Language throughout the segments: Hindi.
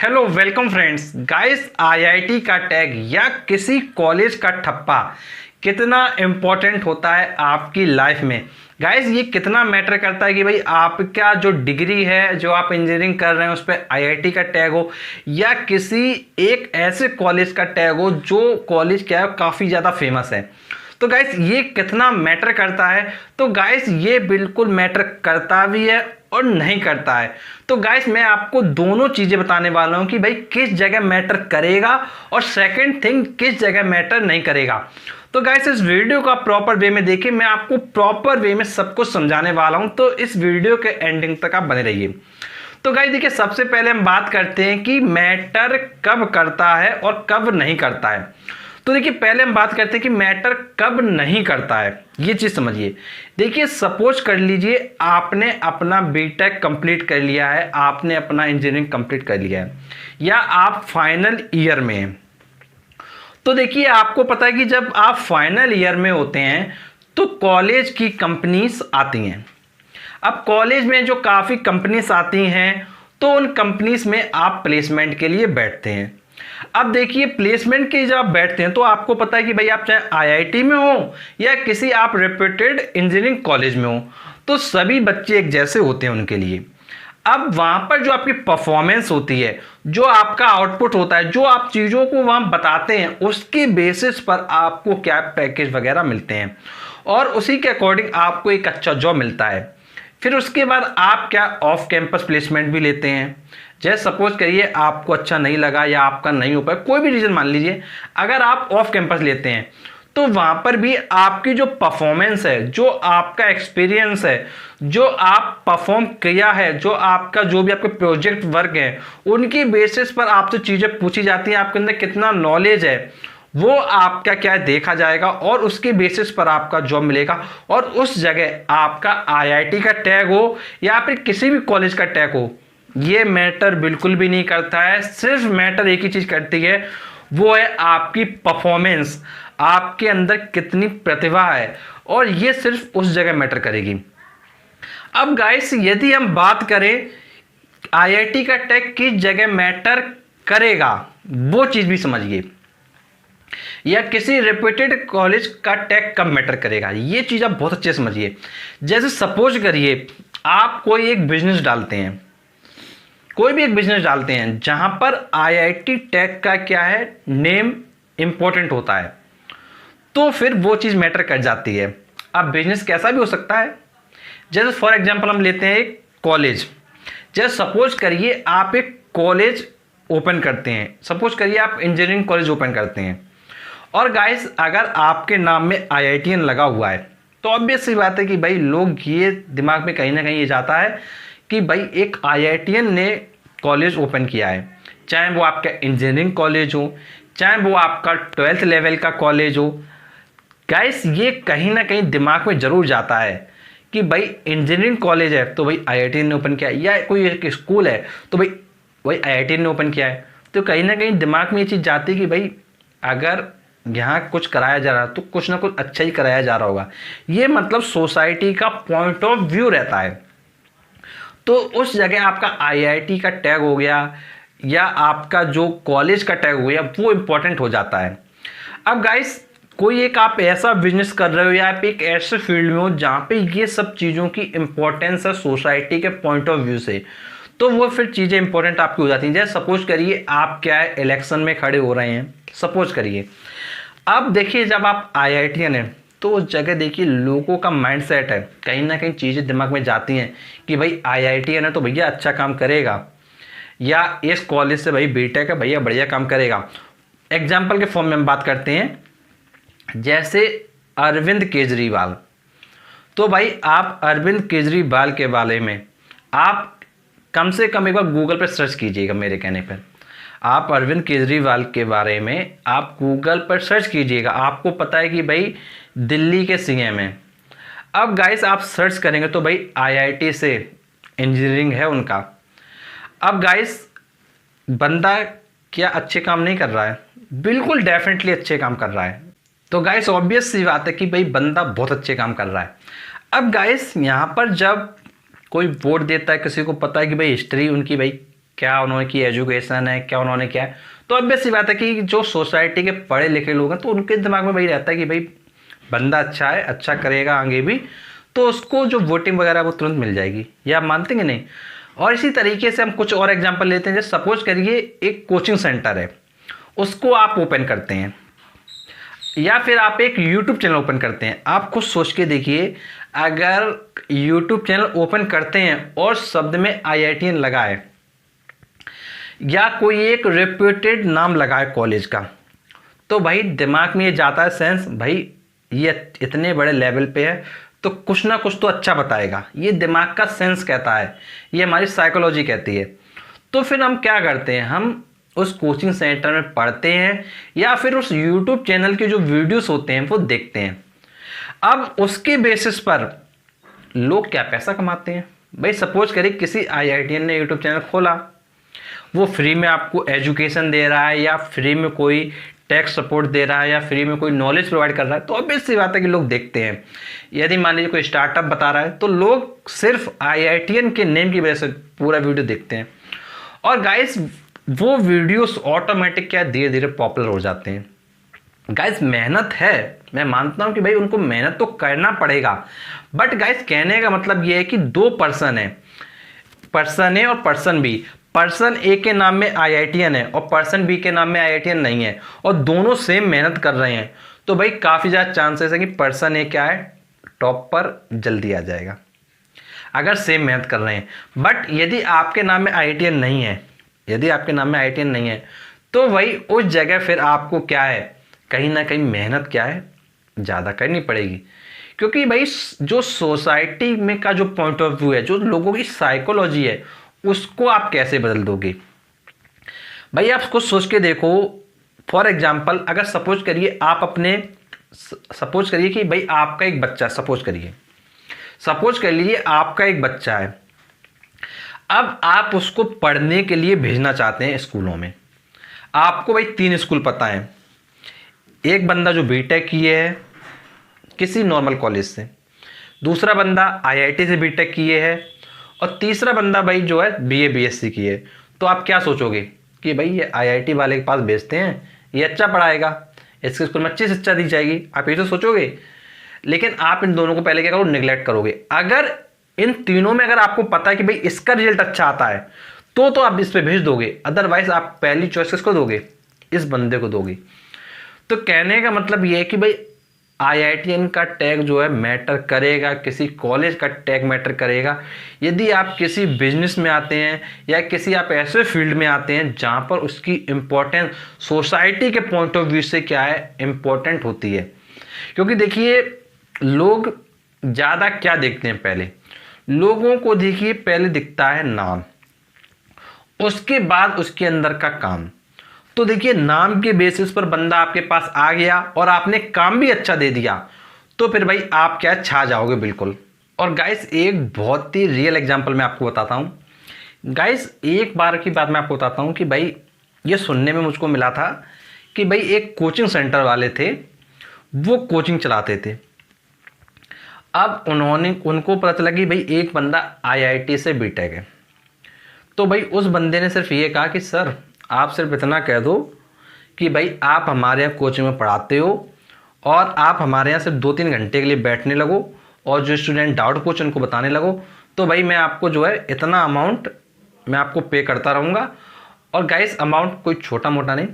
Hello welcome friends guys. IIT का टैग या किसी कॉलेज का ठप्पा कितना इम्पोर्टेंट होता है आपकी लाइफ में। गाइस ये कितना मैटर करता है कि भाई आपका जो डिग्री है, जो आप इंजीनियरिंग कर रहे हैं, उस पर आईआईटी का टैग हो या किसी एक ऐसे कॉलेज का टैग हो जो कॉलेज क्या है काफ़ी ज़्यादा फेमस है। तो गाइस ये कितना मैटर करता है। तो गाइस ये बिल्कुल मैटर करता भी है और नहीं करता है। तो गाइस मैं आपको दोनों चीज़ें बताने वाला हूं कि भाई किस जगह मैटर करेगा और सेकंड थिंग किस जगह मैटर नहीं करेगा। तो गाइस इस वीडियो का प्रॉपर वे में देखिए, मैं आपको प्रॉपर वे में सब कुछ समझाने वाला हूं, तो इस वीडियो के एंडिंग तक आप बने रहिए। तो गाइस देखिए, सबसे पहले हम बात करते हैं कि मैटर कब करता है और कब नहीं करता है। तो देखिए पहले हम बात करते हैं कि मैटर कब नहीं करता है, ये चीज़ समझिए। देखिए सपोज कर लीजिए आपने अपना बीटेक कंप्लीट कर लिया है, आपने अपना इंजीनियरिंग कंप्लीट कर लिया है या आप फाइनल ईयर में हैं। तो देखिए आपको पता है कि जब आप फाइनल ईयर में होते हैं तो कॉलेज की कंपनीज आती हैं। अब कॉलेज में जो काफ़ी कंपनीज आती हैं तो उन कंपनीज में आप प्लेसमेंट के लिए बैठते हैं। अब देखिए प्लेसमेंट के जब आप बैठते हैं तो आपको पता है कि भाई आप चाहे आईआईटी में हो या किसी आप रेप्यूटेड इंजीनियरिंग कॉलेज में हो, तो सभी बच्चे एक जैसे होते हैं उनके लिए। अब वहाँ पर जो आपकी परफॉर्मेंस होती है, जो आपका आउटपुट होता है, जो आप चीज़ों को वहाँ बताते हैं, उसके बेसिस पर आपको क्या पैकेज वगैरह मिलते हैं और उसी के अकॉर्डिंग आपको एक अच्छा जॉब मिलता है। फिर उसके बाद आप क्या ऑफ कैंपस प्लेसमेंट भी लेते हैं। जैसे सपोज करिए आपको अच्छा नहीं लगा या आपका नहीं हो पाया, कोई भी रीज़न मान लीजिए, अगर आप ऑफ कैंपस लेते हैं तो वहाँ पर भी आपकी जो परफॉर्मेंस है, जो आपका एक्सपीरियंस है, जो आप परफॉर्म किया है, जो आपका जो भी आपके प्रोजेक्ट वर्क है, उनकी बेसिस पर आपसे चीज़ें पूछी जाती हैं, आपके अंदर कितना नॉलेज है वो आपका क्या देखा जाएगा और उसके बेसिस पर आपका जॉब मिलेगा। और उस जगह आपका आईआईटी का टैग हो या फिर किसी भी कॉलेज का टैग हो, ये मैटर बिल्कुल भी नहीं करता है। सिर्फ मैटर एक ही चीज़ करती है, वो है आपकी परफॉर्मेंस, आपके अंदर कितनी प्रतिभा है, और ये सिर्फ उस जगह मैटर करेगी। अब गाइस यदि हम बात करें आईआईटी का टैग किस जगह मैटर करेगा, वो चीज़ भी समझिए, या किसी रेप्यूटेड कॉलेज का टैग कब मैटर करेगा, ये चीज़ आप बहुत अच्छे समझिए। जैसे सपोज करिए आप कोई एक बिजनेस डालते हैं, कोई भी एक बिजनेस डालते हैं जहां पर आईआईटी टैग का क्या है, नेम इंपॉर्टेंट होता है, तो फिर वो चीज़ मैटर कर जाती है। अब बिजनेस कैसा भी हो सकता है। जैसे फॉर एग्जांपल हम लेते हैं एक कॉलेज। जैसे सपोज करिए आप एक कॉलेज ओपन करते हैं, सपोज करिए आप इंजीनियरिंग कॉलेज ओपन करते हैं, और गाइस अगर आपके नाम में आईआईटीएन लगा हुआ है तो ऑब्वियस सी बात है कि भाई लोग ये दिमाग में कहीं ना कहीं ये जाता है कि भाई एक आईआईटीएन ने कॉलेज ओपन किया है, चाहे वो आपका इंजीनियरिंग कॉलेज हो, चाहे वो आपका 12th लेवल का कॉलेज हो। गाइस ये कहीं ना कहीं दिमाग में ज़रूर जाता है कि भाई इंजीनियरिंग कॉलेज है तो भाई आईआईटीएन ने ओपन किया है, या कोई एक स्कूल है तो भाई वही आईआईटीएन ने ओपन किया है। तो कहीं ना कहीं दिमाग में ये चीज़ जाती है कि भाई अगर यहाँ कुछ कराया जा रहा है तो कुछ ना कुछ अच्छा ही कराया जा रहा होगा। ये मतलब सोसाइटी का पॉइंट ऑफ व्यू रहता है। तो उस जगह आपका आईआईटी का टैग हो गया या आपका जो कॉलेज का टैग हो गया, वो इम्पोर्टेंट हो जाता है। अब गाइस कोई एक आप ऐसा बिजनेस कर रहे हो या आप एक ऐसे फील्ड में हो जहाँ पे ये सब चीज़ों की इम्पोर्टेंस है सोसाइटी के पॉइंट ऑफ व्यू से, तो वो फिर चीज़ें इंपॉर्टेंट आपकी हो जाती हैं। जैसे सपोज करिए आप क्या है इलेक्शन में खड़े हो रहे हैं, सपोज करिए। अब देखिए जब आप आईआईटीएन हैं तो उस जगह देखिए लोगों का माइंडसेट है, कहीं ना कहीं चीज़ें दिमाग में जाती हैं कि भाई आईआईटीएन है तो भैया अच्छा काम करेगा, या इस कॉलेज से भाई बीटेक है भैया बढ़िया काम करेगा। एग्जाम्पल के फॉर्म में हम बात करते हैं, जैसे अरविंद केजरीवाल। तो भाई आप अरविंद केजरीवाल के बारे में आप कम से कम एक बार गूगल पर सर्च कीजिएगा। मेरे कहने पर आप अरविंद केजरीवाल के बारे में आप गूगल पर सर्च कीजिएगा, आपको पता है कि भाई दिल्ली के सीएम हैं। अब गाइस आप सर्च करेंगे तो भाई आईआईटी से इंजीनियरिंग है उनका। अब गाइस बंदा क्या अच्छे काम नहीं कर रहा है? बिल्कुल डेफिनेटली अच्छे काम कर रहा है। तो गाइस ऑब्वियस सी बात है कि भाई बंदा बहुत अच्छे काम कर रहा है। अब गाइस यहाँ पर जब कोई वोट देता है, किसी को पता है कि भाई हिस्ट्री उनकी भाई क्या उन्होंने की एजुकेशन है, क्या उन्होंने क्या है। तो ऑब्वियस सी बात है कि जो सोसाइटी के पढ़े लिखे लोग हैं तो उनके दिमाग में वही रहता है कि भाई बंदा अच्छा है, अच्छा करेगा आगे भी, तो उसको जो वोटिंग वगैरह वो तुरंत मिल जाएगी। या आप मानते हैं कि नहीं। और इसी तरीके से हम कुछ और एग्जांपल लेते हैं। जैसे सपोज करिए एक कोचिंग सेंटर है, उसको आप ओपन करते हैं, या फिर आप एक यूट्यूब चैनल ओपन करते हैं। आप खुद सोच के देखिए, अगर यूट्यूब चैनल ओपन करते हैं और शब्द में IITian लगा है या कोई एक रेप्यूटेड नाम लगा है कॉलेज का, तो भाई दिमाग में ये जाता है सेंस, भाई ये इतने बड़े लेवल पे है तो कुछ ना कुछ तो अच्छा बताएगा। ये दिमाग का सेंस कहता है, ये हमारी साइकोलॉजी कहती है। तो फिर हम क्या करते हैं, हम उस कोचिंग सेंटर में पढ़ते हैं या फिर उस यूट्यूब चैनल के जो वीडियोस होते हैं वो देखते हैं। अब उसके बेसिस पर लोग क्या पैसा कमाते हैं। भाई सपोज करिए किसी IITian ने यूट्यूब चैनल खोला, वो फ्री में आपको एजुकेशन दे रहा है या फ्री में कोई टैक्स सपोर्ट दे रहा है या फ्री में कोई नॉलेज प्रोवाइड कर रहा है, तो ऑब्वियस सी बात है कि लोग देखते हैं। यदि मान लीजिए कोई स्टार्टअप बता रहा है तो लोग सिर्फ IITian के नेम की वजह से पूरा वीडियो देखते हैं। और गाइस वो वीडियोस ऑटोमेटिक क्या धीरे धीरे पॉपुलर हो जाते हैं। गाइस मेहनत है, मैं मानता हूं कि भाई उनको मेहनत तो करना पड़ेगा, बट गाइस कहने का मतलब ये है कि दो पर्सन है, पर्सन ए और पर्सन बी। पर्सन ए के नाम में IITian है और पर्सन बी के नाम में IITian नहीं है, और दोनों सेम मेहनत कर रहे हैं, तो भाई काफ़ी ज़्यादा चांसेस है कि पर्सन ए क्या है, टॉप पर जल्दी आ जाएगा अगर सेम मेहनत कर रहे हैं। बट यदि आपके नाम में IITian नहीं है, यदि आपके नाम में IITian नहीं है, तो भाई उस जगह फिर आपको क्या है, कहीं ना कहीं मेहनत क्या है, ज़्यादा करनी पड़ेगी। क्योंकि भाई जो सोसाइटी में का जो पॉइंट ऑफ व्यू है, जो लोगों की साइकोलॉजी है, उसको आप कैसे बदल दोगे। भाई आप कुछ सोच के देखो। फॉर एग्जाम्पल अगर सपोज करिए आप अपने, सपोज करिए कि भाई आपका एक बच्चा, सपोज कर लीजिए आपका एक बच्चा है। अब आप उसको पढ़ने के लिए भेजना चाहते हैं स्कूलों में। आपको भाई 3 स्कूल पता है, एक बंदा जो बीटेक किए है किसी नॉर्मल कॉलेज से, दूसरा बंदा IIT से बीटेक किए है, और तीसरा बंदा भाई जो है BA BSc किए। तो आप क्या सोचोगे कि भाई ये IIT वाले के पास भेजते हैं, ये अच्छा पढ़ाएगा, इसके स्कूल में अच्छी शिक्षा दी जाएगी, आप ये तो सोचोगे। लेकिन आप इन दोनों को पहले क्या करो, निगलेक्ट करोगे। अगर इन तीनों में अगर आपको पता है कि भाई इसका रिजल्ट अच्छा आता है तो आप इस पे भेज दोगे, अदरवाइज आप पहली चॉइस किसको दोगे, इस बंदे को दोगे। तो कहने का मतलब ये है कि भाई IITian का टैग जो है मैटर करेगा, किसी कॉलेज का टैग मैटर करेगा। यदि आप किसी बिजनेस में आते हैं या किसी आप ऐसे फील्ड में आते हैं जहाँ पर उसकी इम्पोर्टेंस सोसाइटी के पॉइंट ऑफ व्यू से क्या है, इम्पोर्टेंट होती है। क्योंकि देखिए लोग ज़्यादा क्या देखते हैं, पहले लोगों को देखिए पहले दिखता है नाम, उसके बाद उसके अंदर का काम। तो देखिए नाम के बेसिस पर बंदा आपके पास आ गया और आपने काम भी अच्छा दे दिया, तो फिर भाई आप क्या छा जाओगे बिल्कुल। और गाइस एक बहुत ही रियल एग्जांपल मैं आपको बताता हूँ। गाइस एक बार की बात मैं आपको बताता हूँ कि भाई ये सुनने में मुझको मिला था कि भाई एक कोचिंग सेंटर वाले थे, वो कोचिंग चलाते थे। अब उनको पता चला कि भाई एक बंदा IIT से बीटेक है, तो भाई उस बंदे ने सिर्फ ये कहा कि सर आप सिर्फ इतना कह दो कि भाई आप हमारे यहाँ कोचिंग में पढ़ाते हो और आप हमारे यहाँ सिर्फ 2-3 घंटे के लिए बैठने लगो और जो स्टूडेंट डाउट पूछ उनको बताने लगो, तो भाई मैं आपको जो है इतना अमाउंट मैं आपको पे करता रहूँगा। और गाइस अमाउंट कोई छोटा मोटा नहीं,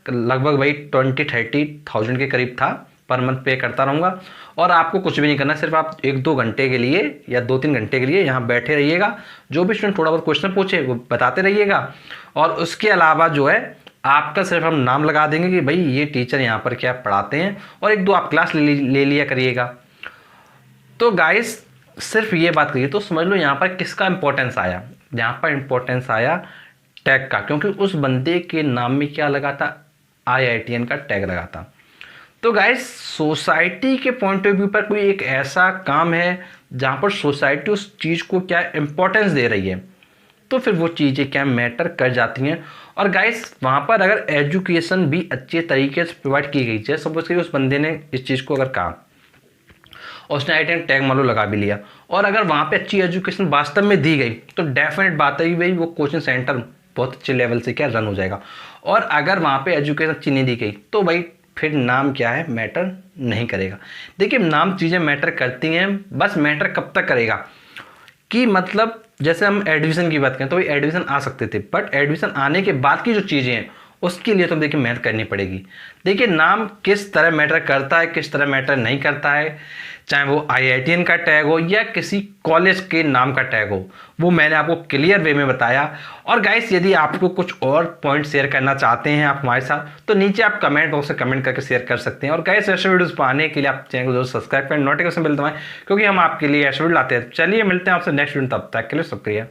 लगभग भाई 20-30,000 के करीब था, पर मंथ पे करता रहूँगा। और आपको कुछ भी नहीं करना, सिर्फ आप 1-2 घंटे के लिए या 2-3 घंटे के लिए यहाँ बैठे रहिएगा, जो भी स्टूडेंट थोड़ा बहुत क्वेश्चन पूछे वो बताते रहिएगा। और उसके अलावा जो है आपका सिर्फ हम नाम लगा देंगे कि भाई ये टीचर यहाँ पर क्या पढ़ाते हैं, और 1-2 आप क्लास ले लिया करिएगा। तो गाइस सिर्फ ये बात करिए तो समझ लो यहाँ पर किसका इंपॉर्टेंस आया, यहाँ पर इंपॉर्टेंस आया टैग का, क्योंकि उस बंदे के नाम में क्या लगा था, IITian का टैग लगा था। तो गाइस सोसाइटी के पॉइंट ऑफ व्यू पर कोई एक ऐसा काम है जहाँ पर सोसाइटी उस चीज़ को क्या इम्पोर्टेंस दे रही है, तो फिर वो चीज़ें क्या मैटर कर जाती हैं। और गाइस वहाँ पर अगर एजुकेशन भी अच्छे तरीके से प्रोवाइड की गई, जैसे सपोज करिए उस बंदे ने इस चीज़ को अगर कहा और उसने IITian टैग मान लो लगा भी लिया, और अगर वहाँ पे अच्छी एजुकेशन वास्तव में दी गई, तो डेफिनेट बात है कि भाई वो कोचिंग सेंटर बहुत अच्छे लेवल से क्या रन हो जाएगा। और अगर वहाँ पे एजुकेशन अच्छी नहीं दी गई तो भाई फिर नाम क्या है मैटर नहीं करेगा। देखिए नाम चीज़ें मैटर करती हैं, बस मैटर कब तक करेगा कि मतलब जैसे हम एडमिशन की बात करें तो भाई एडमिशन आ सकते थे, बट एडमिशन आने के बाद की जो चीज़ें हैं उसके लिए तो देखिए मेहनत करनी पड़ेगी। देखिए नाम किस तरह मैटर करता है, किस तरह मैटर नहीं करता है, चाहे वो आईआईटीएन का टैग हो या किसी कॉलेज के नाम का टैग हो, वो मैंने आपको क्लियर वे में बताया। और गाइस यदि आपको कुछ और पॉइंट शेयर करना चाहते हैं आप हमारे साथ तो नीचे आप कमेंट बॉक्स में कमेंट करके शेयर कर सकते हैं। और गाइस ऐसे वीडियोस पाने के लिए आप चैनल को जरूर सब्सक्राइब करें, नोटिफिकेशन बेल दबाएं, क्योंकि हम आपके लिए ऐसे वीडियो लाते हैं। चलिए मिलते हैं आपसे नेक्स्ट वीडियो, तब तक के लिए शुक्रिया।